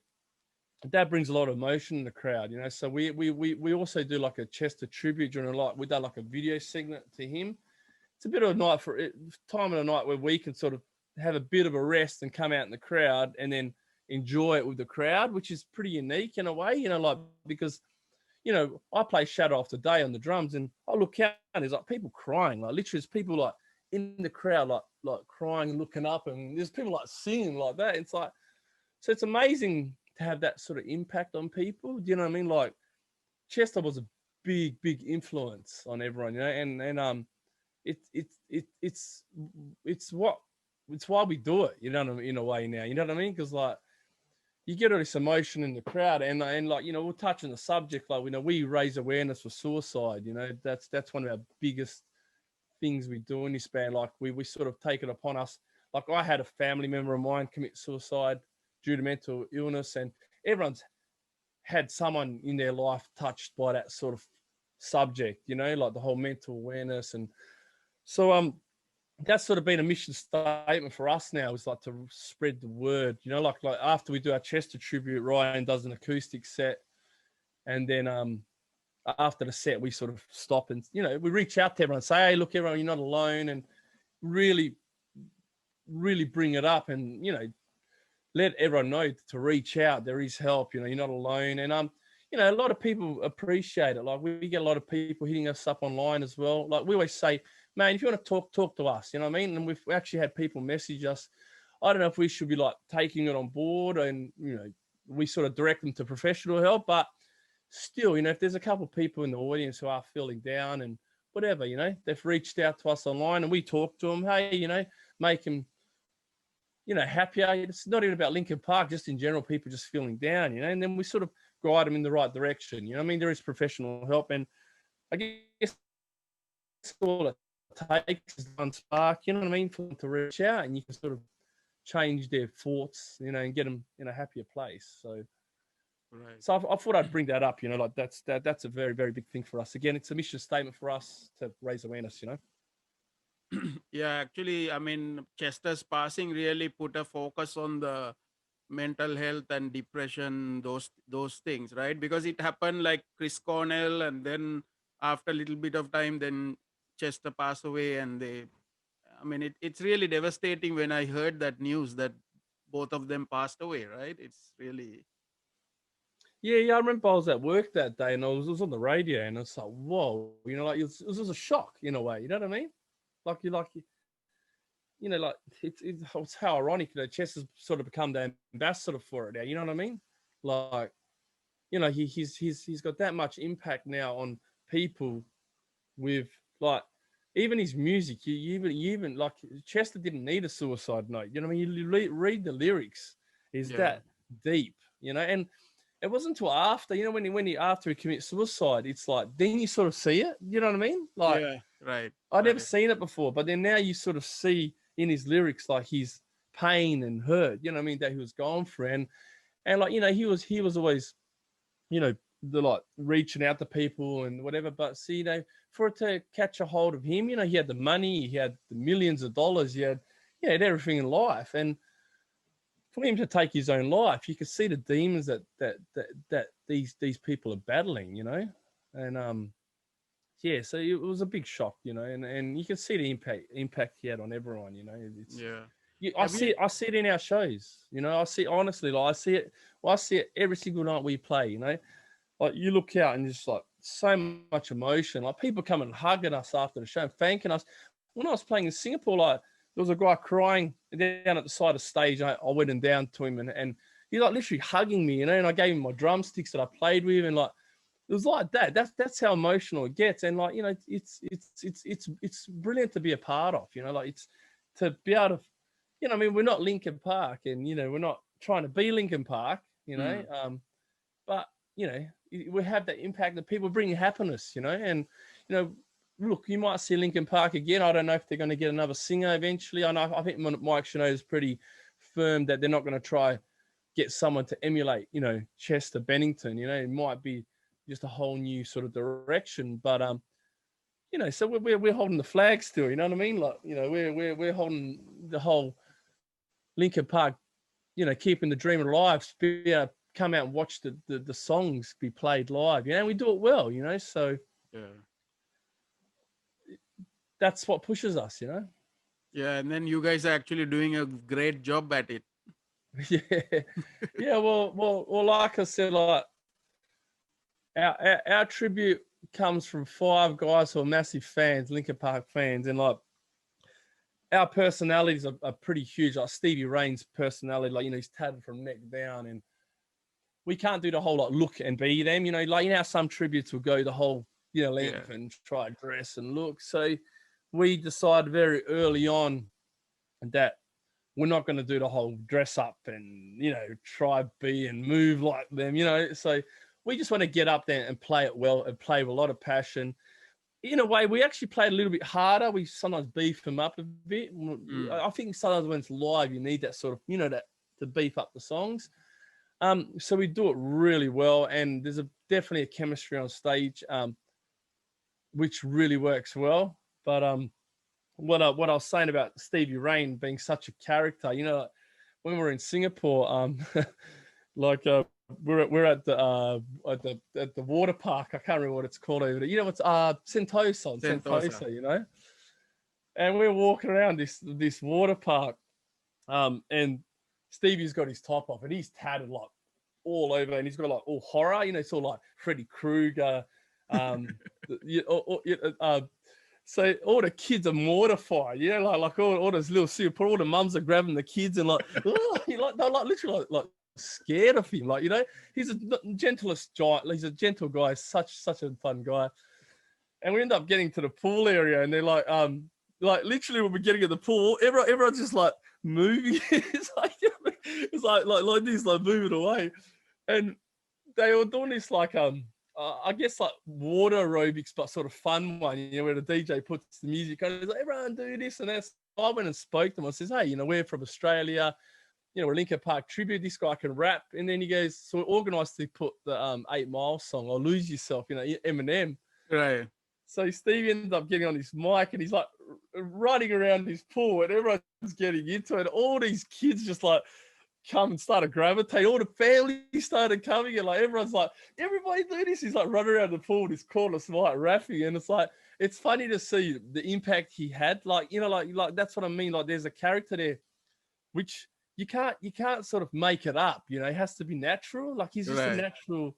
that brings a lot of emotion in the crowd, you know. So we also do like a Chester tribute during a night. We done like a video segment to him. It's a bit of a night for it, time of the night where we can sort of have a bit of a rest and come out in the crowd and then enjoy it with the crowd, which is pretty unique in a way, you know, like, because, you know, I play Shadow After Day on the drums, and I look out and there's like people crying, like literally there's people like in the crowd, like crying and looking up, and there's people like singing like that. It's like, so it's amazing to have that sort of impact on people. Do you know what I mean? Like Chester was a big influence on everyone, you know, and it's why we do it, you know what I mean, in a way now, you know what I mean? Because like you get all this emotion in the crowd, and like, you know, we'll touch on the subject, like, you know, we raise awareness for suicide, you know, that's one of our biggest things we do in this band. Like we sort of take it upon us, like I had a family member of mine commit suicide due to mental illness, and everyone's had someone in their life touched by that sort of subject, you know, like the whole mental awareness. And so that's sort of been a mission statement for us now, is like to spread the word, you know, like after we do our Chester tribute, Ryan does an acoustic set, and then after the set we sort of stop and, you know, we reach out to everyone and say, hey, look, everyone, you're not alone, and really bring it up, and, you know, let everyone know to reach out. There is help, you know, you're not alone. And you know, a lot of people appreciate it. Like we get a lot of people hitting us up online as well. Like we always say, man, if you want to talk to us, you know what I mean? And we've actually had people message us. I don't know if we should be like taking it on board, and, you know, we sort of direct them to professional help, but still, you know, if there's a couple of people in the audience who are feeling down and whatever, you know, they've reached out to us online and we talk to them, hey, you know, make them, you know, happier. It's not even about Linkin Park, just in general, people just feeling down, you know, and then we sort of guide them in the right direction. You know what I mean? There is professional help, and I guess all it takes is one spark, you know what I mean, for them to reach out, and you can sort of change their thoughts, you know, and get them in a happier place. So, Right. so I thought I'd bring that up, you know, like that's a very, very big thing for us. Again, it's a mission statement for us to raise awareness, you know. Yeah, actually, I mean, Chester's passing really put a focus on the mental health and depression, those things, right? Because it happened like Chris Cornell, and then after a little bit of time, then Chester passed away, and I mean, it's really devastating when I heard that news that both of them passed away, right? It's really, Yeah, I remember I was at work that day, and it was on the radio, and it's like, whoa, you know, like it was a shock in a way, you know what I mean? Like you know, like it's how ironic, you know, Chess has sort of become the ambassador for it now. You know what I mean? Like, you know, he's got that much impact now on people with, like, even his music. You even like Chester didn't need a suicide note. You know what I mean? You read the lyrics, is yeah, that deep, you know? And it wasn't until after, you know, when he after he commits suicide, it's like then you sort of see it. You know what I mean? Like, yeah, right, I'd never right, seen it before, but then now you sort of see in his lyrics like his pain and hurt, you know what I mean, that he was going through. And like, you know, he was always, you know, the like reaching out to people and whatever. But see, you know, for it to catch a hold of him, you know, he had the money, he had the millions of dollars, he had everything in life. And for him to take his own life, you could see the demons that these people are battling, you know. And yeah, so it was a big shock, you know, and you can see the impact he had on everyone, you know. It's yeah. I Have you? see it in our shows, you know. I see, honestly, like I see it every single night we play, you know. Like you look out and just like so much emotion, like people coming and hugging us after the show and thanking us. When I was playing in Singapore, like there was a guy crying down at the side of the stage. I went and down to him, and he like literally hugging me, you know, and I gave him my drumsticks that I played with, and like it was like that. That's how emotional it gets. And like, you know, it's brilliant to be a part of, you know, like it's to be able to, you know, I mean, we're not Linkin Park, and, you know, we're not trying to be Linkin Park, you know, Mm, but, you know, we have that impact that people bring happiness, you know. And, you know, look, you might see Linkin Park again. I don't know if they're going to get another singer eventually. I think Mike Shinoda is pretty firm that they're not going to try get someone to emulate, you know, Chester Bennington. You know, it might be just a whole new sort of direction. But you know, so we're holding the flag still. You know what I mean? Like, you know, we're holding the whole Linkin Park. You know, keeping the dream alive. Be able to come out and watch the songs be played live. You know, and we do it well. You know, so yeah, that's what pushes us. You know. yeah. And then you guys are actually doing a great job at it. Yeah, yeah. Well. Like I said, like our tribute comes from 5 guys who are massive fans, Linkin Park fans, and like our personalities are pretty huge. Like Stevie Ray's personality, like, you know, he's tatted from neck down, and we can't do the whole like look and be them. You know, like, you know, some tributes will go the whole, you know, Yeah, length and try to dress and look. So we decided very early on that we're not going to do the whole dress up and, you know, try be and move like them, you know. So we just want to get up there and play it well and play with a lot of passion. in a way, we actually played a little bit harder. We sometimes beef them up a bit. I think sometimes when it's live, you need that sort of, that to beef up the songs. So we do it really well, and there's definitely a chemistry on stage, which really works well. But what I was saying about Stevie Ray being such a character, when we were in Singapore, we're at the water park. I can't remember what it's called over there. It's Sentosa, and we're walking around this water park, and Stevie's got his top off and he's tatted like all over, and he's got like all horror, it's all like Freddy Krueger. So all the kids are mortified, like all those little Singapore, all the mums are grabbing the kids and like, they're like literally like scared of him. Like, he's a gentlest giant. He's a gentle guy, such a fun guy. And we end up getting to the pool area, and they're like literally when we're getting at the pool, everyone's just like moving. It's like this, like moving away. And they were doing this like I guess like water aerobics, but sort of fun one, where the DJ puts the music on. He's like, everyone do this and that. I went and spoke to them. I says, hey, we're from Australia. We're Linkin Park Tribute. This guy can rap. And then he goes, so we're organised to put the 8 Mile song, or Lose Yourself, Eminem. Right. So Steve ends up getting on his mic, and he's like running around this pool, and everyone's getting into it. All these kids just like come and started gravitating. All the family started coming, and like everyone's like, everybody do this. He's like running around the pool, this cordless mic rapping, and it's like, it's funny to see the impact he had. Like, like that's what I mean. Like, there's a character there, which you can't sort of make it up. It has to be natural. Like, he's just a natural,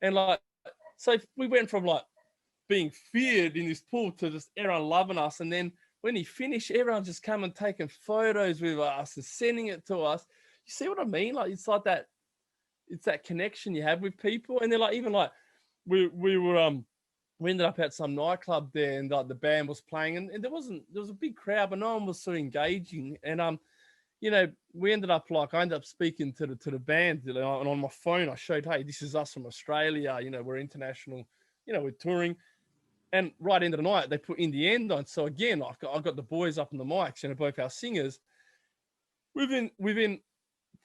and like, so we went from like being feared in this pool to just everyone loving us, and then when he finished, everyone just come and taking photos with us and sending it to us. You see what I mean? Like, it's like that. It's that connection you have with people, and they're like, even like we ended up at some nightclub there, and like the band was playing, and there was a big crowd, but no one was so engaging. And we ended up speaking to the band, and on my phone I showed, hey, this is us from Australia. We're international. We're touring. And right into the night, they put In the End on. So again, I got the boys up on the mics, both our singers. Within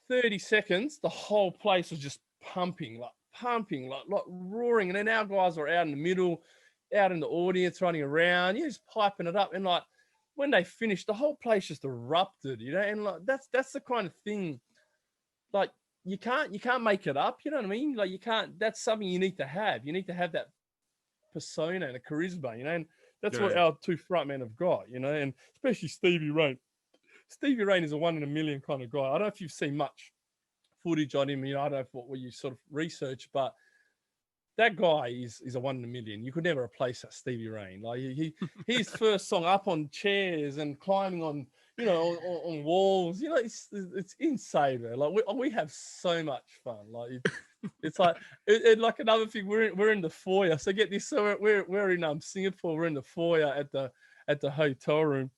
30 seconds, the whole place was just pumping, like roaring. And then our guys were out in the middle, out in the audience, running around, just piping it up. And like when they finished, the whole place just erupted, And like that's the kind of thing, like you can't make it up. You know what I mean? Like, you can't. That's something you need to have. You need to have that persona and a charisma, and that's what our two frontmen have got, and especially Stevie Ray. Stevie Ray is a 1 in a million kind of guy. I don't know if you've seen much footage on him. I don't know what you sort of research, but that guy is a 1 in a million. You could never replace that Stevie Ray. Like, his first song, up on chairs and climbing on on walls. It's insane, man. Like, we have so much fun. Like, it's like like another thing. We're in the foyer. So get this. So we're in Singapore. We're in the foyer at the hotel room,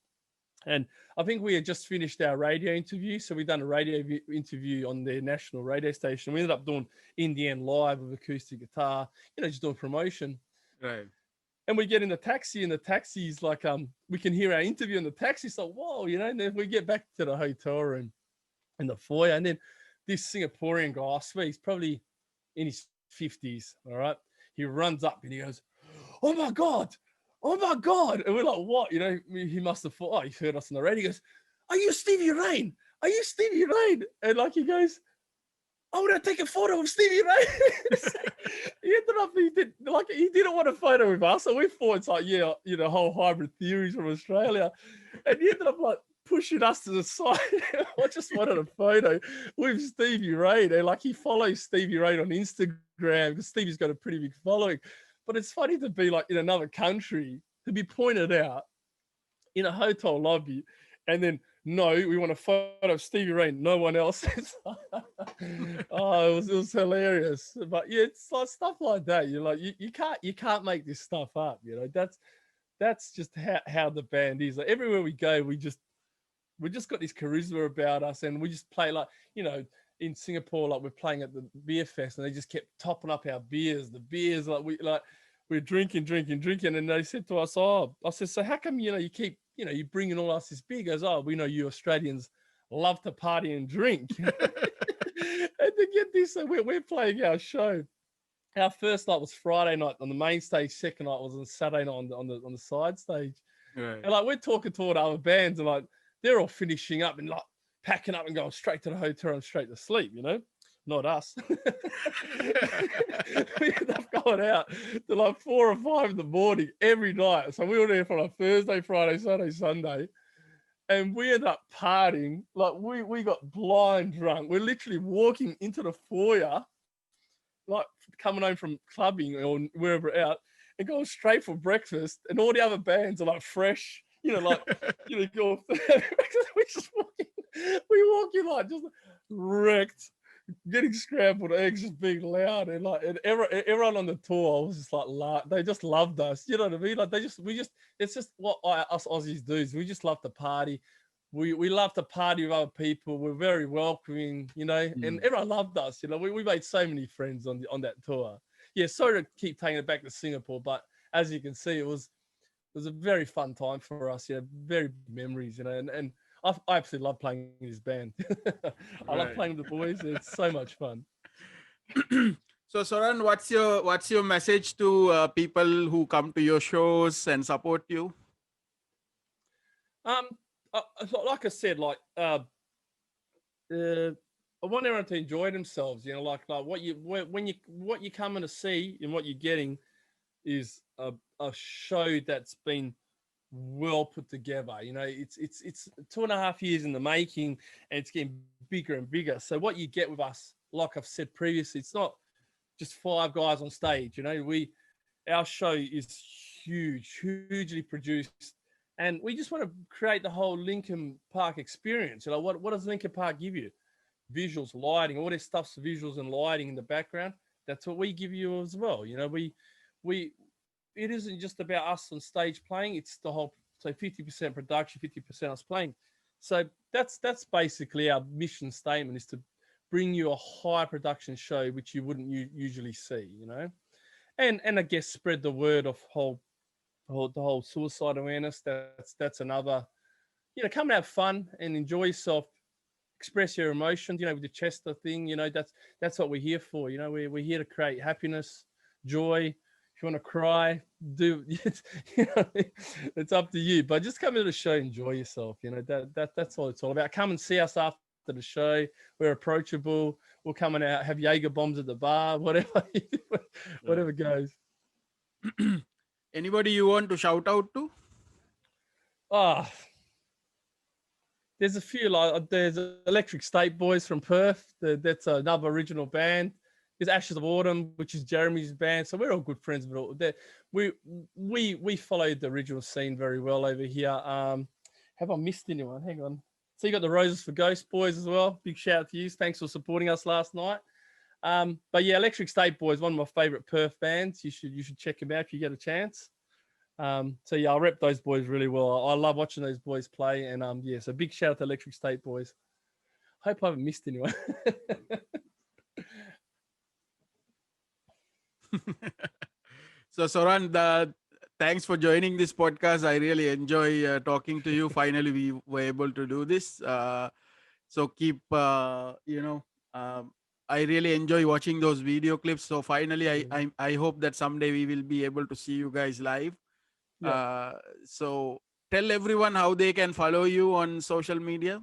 and I think we had just finished our radio interview. So we've done a radio interview on their national radio station. We ended up doing In the End live with acoustic guitar. Just doing promotion. Right. And we get in the taxi, and the taxi's like, we can hear our interview in the taxi. So whoa, and then we get back to the hotel room in the foyer, and then this Singaporean guy, I swear he's probably in his 50s, all right? He runs up and he goes, oh my God. And we're like, what? He must have thought, he heard us on the radio. He goes, are you Stevie Ray? And like, he goes, I want to take a photo of Stevie Ray. He didn't want a photo with us. So we thought it's like, whole Hybrid Theoryz from Australia. And he ended up like pushing us to the side. I just wanted a photo with Stevie Ray. And like, he follows Stevie Ray on Instagram because Stevie's got a pretty big following. But it's funny to be like in another country, to be pointed out in a hotel lobby, and then, no, we want a photo of Stevie Ray, no one else. It was hilarious. But yeah, it's like stuff like that. You're like, you can't make this stuff up. That's just how the band is. Like, everywhere we go, we just got this charisma about us, and we just play like, in Singapore, like we're playing at the Beerfest, and they just kept topping up our beers. The beers, like we're drinking, and they said to us, "Oh," I said, "So how come you keep you bringing all us this beer?" He goes, "Oh, we know you Australians love to party and drink." And to get this, we're playing our show. Our first night was Friday night on the main stage. Second night was on Saturday night on the side stage. Right. And like we're talking to all the other bands, and like they're all finishing up and like packing up and going straight to the hotel and straight to sleep. Not us. We end up going out to like 4 or 5 in the morning every night. So we were there for like Thursday, Friday, Saturday, Sunday. And we ended up partying. Like we got blind drunk. We're literally walking into the foyer, like coming home from clubbing or wherever out, and going straight for breakfast. And all the other bands are like fresh, go. We walk in like just wrecked, getting scrambled eggs, just being loud, and everyone on the tour was just like, they just loved us. You know what I mean? Like it's just what us Aussies do. Is we just love to party. We love to party with other people. We're very welcoming, and everyone loved us. We made so many friends on that tour. Yeah, sorry to keep taking it back to Singapore, but as you can see, it was a very fun time for us. Very big memories, and I absolutely love playing in this band. I love playing with the boys. It's so much fun. So Zoran, what's your message to people who come to your shows and support you? Like I said, I want everyone to enjoy themselves. Like what you're coming to see and what you're getting is a show that's been well put together. It's 2.5 years in the making, and it's getting bigger and bigger. So what you get with us, like I've said previously, it's not just 5 guys on stage. Our show is hugely produced, and we just want to create the whole Linkin Park experience. What does Linkin Park give you? Visuals, lighting, all this stuff's visuals and lighting in the background. That's what we give you as well. We it isn't just about us on stage playing. It's the whole, so 50% production, 50% us playing. So that's basically our mission statement, is to bring you a high production show which you wouldn't usually see. And I guess spread the word of the whole suicide awareness. That's another. Come and have fun and enjoy yourself. Express your emotions. With the Chester thing. That's what we're here for. We're here to create happiness, joy. If you want to cry, it's up to you. But just come to the show, enjoy yourself. That's all it's all about. Come and see us after the show. We're approachable. We'll come and have Jaeger bombs at the bar, whatever goes. Anybody you want to shout out to? There's a few. There's Electric State Boys from Perth. That's another original band. There's Ashes of Autumn, which is Jeremy's band. So we're all good friends. But we followed the original scene very well over here. Have I missed anyone? Hang on. So you got the Roses for Ghost Boys as well. Big shout out to you. Thanks for supporting us last night. But yeah, Electric State Boys, one of my favorite Perth bands. You should check them out if you get a chance. So yeah, I rep those boys really well. I love watching those boys play, and so big shout out to Electric State Boys. Hope I haven't missed anyone. So Zoran, thanks for joining this podcast. I really enjoy talking to you. Finally, we were able to do this. So keep, I really enjoy watching those video clips. So finally, I hope that someday we will be able to see you guys live. Yeah. So tell everyone how they can follow you on social media.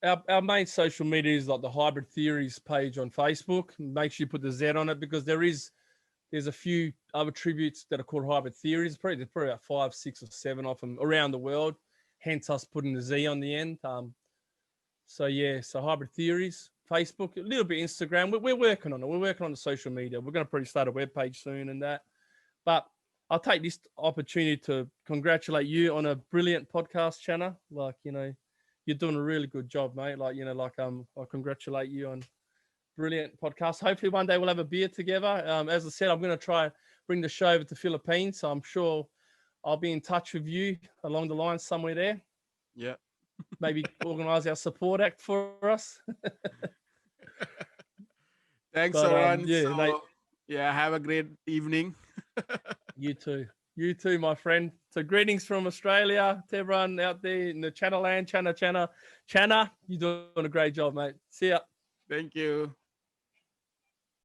Our main social media is like the Hybrid Theoryz page on Facebook. Make sure you put the Z on it, because there's a few other tributes that are called Hybrid Theoryz. There's probably about 5, 6, or 7 of them around the world. Hence us putting the Z on the end. So Hybrid Theoryz, Facebook, a little bit Instagram. We're working on it. We're working on the social media. We're going to probably start a webpage soon and that. But I'll take this opportunity to congratulate you on a brilliant podcast, Channa. You're doing a really good job, mate. I congratulate you on brilliant podcast. Hopefully one day we'll have a beer together. As I said, I'm going to try bring the show over to Philippines. So I'm sure I'll be in touch with you along the line somewhere there. Yeah. Maybe organize our support act for us. Thanks, Zoran. Have a great evening. You too. You too, my friend. So greetings from Australia to everyone out there in the Channel land. Channa, Channa. Channa, you're doing a great job, mate. See ya. Thank you.